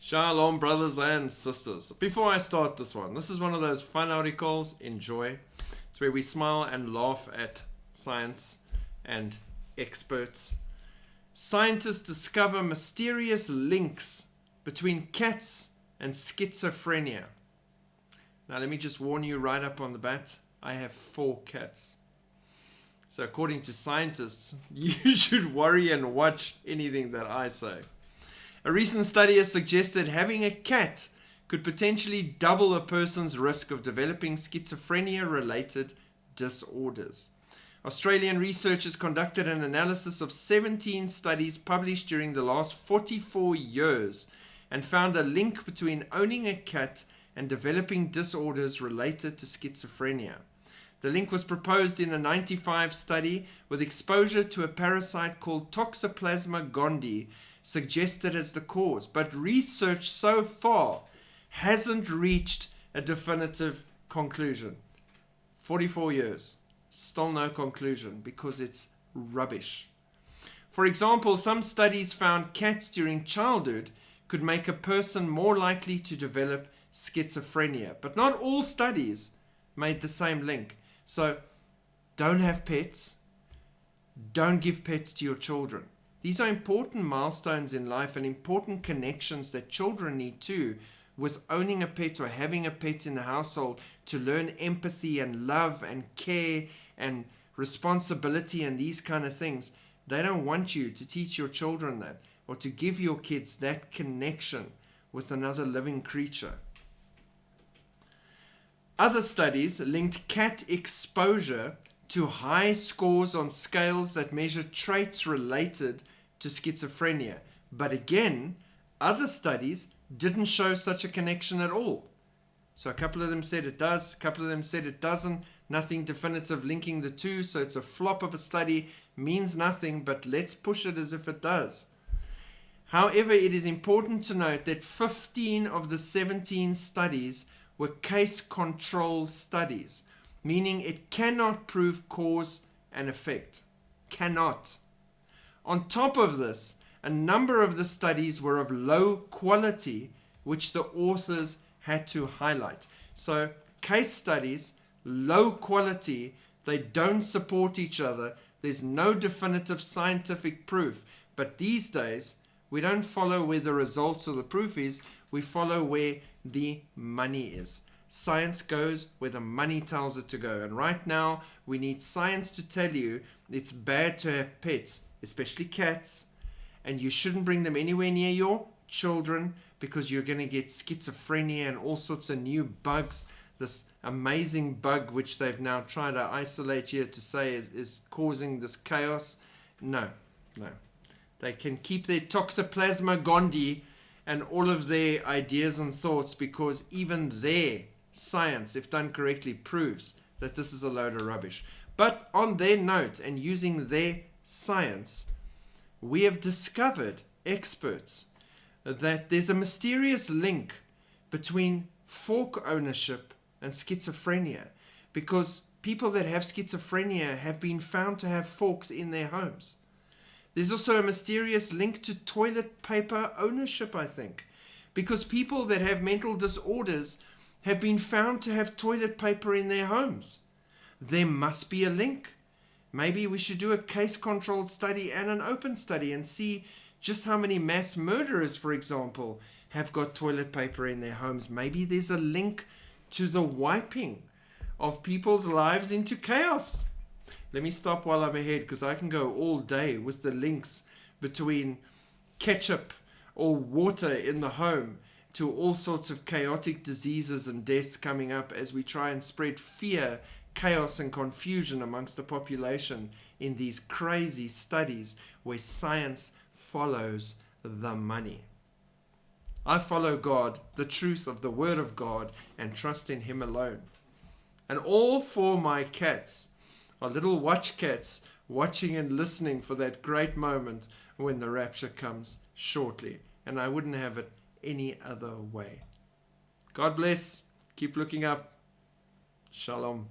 Shalom, brothers and sisters. Before I start this is one of those fun articles. Enjoy. It's where we smile and laugh at science and experts. Scientists discover mysterious links between cats and schizophrenia. Now, let me just warn you right up on the bat. I have 4 cats. So according to scientists, you should worry and watch anything that I say. A recent study has suggested having a cat could potentially double a person's risk of developing schizophrenia-related disorders. Australian researchers conducted an analysis of 17 studies published during the last 44 years and found a link between owning a cat and developing disorders related to schizophrenia. The link was proposed in a 95 study with exposure to a parasite called Toxoplasma gondii suggested as the cause, but research so far hasn't reached a definitive conclusion. 44 years, still no conclusion because it's rubbish. For example, some studies found cats during childhood could make a person more likely to develop schizophrenia, but not all studies made the same link. So don't have pets, don't give pets to your children. These are important milestones in life and important connections that children need too, with owning a pet or having a pet in the household to learn empathy and love and care and responsibility and these kind of things. They don't want you to teach your children that or to give your kids that connection with another living creature. Other studies linked cat exposure to high scores on scales that measure traits related to schizophrenia. But again, other studies didn't show such a connection at all. So a couple of them said it does, a couple of them said it doesn't. Nothing definitive linking the two, so it's a flop of a study, means nothing, but let's push it as if it does. However, it is important to note that 15 of the 17 studies were case control studies, meaning it cannot prove cause and effect. Cannot. On top of this, a number of the studies were of low quality, which the authors had to highlight. So case studies, low quality, they don't support each other. There's no definitive scientific proof. But these days, we don't follow where the results or the proof is. We follow where the money is. Science goes where the money tells it to go. And right now, we need science to tell you it's bad to have pets, especially cats, and you shouldn't bring them anywhere near your children because you're going to get schizophrenia and all sorts of new bugs. This amazing bug which they've now tried to isolate here to say is causing this chaos. No. They can keep their Toxoplasma gondii and all of their ideas and thoughts, because even their science, if done correctly, proves that this is a load of rubbish. But on their note and using their science, we have discovered, experts, that there's a mysterious link between fork ownership and schizophrenia, because people that have schizophrenia have been found to have forks in their homes. There's also a mysterious link to toilet paper ownership, I think, because people that have mental disorders have been found to have toilet paper in their homes. There must be a link. Maybe we should do a case-controlled study and an open study and see just how many mass murderers, for example, have got toilet paper in their homes. Maybe there's a link to the wiping of people's lives into chaos. Let me stop while I'm ahead, because I can go all day with the links between ketchup or water in the home to all sorts of chaotic diseases and deaths coming up as we try and spread fear, chaos and confusion amongst the population in these crazy studies where science follows the money. I follow God, the truth of the Word of God, and trust in Him alone. And all 4 my cats are little watch cats watching and listening for that great moment when the rapture comes shortly. And I wouldn't have it any other way. God bless. Keep looking up. Shalom.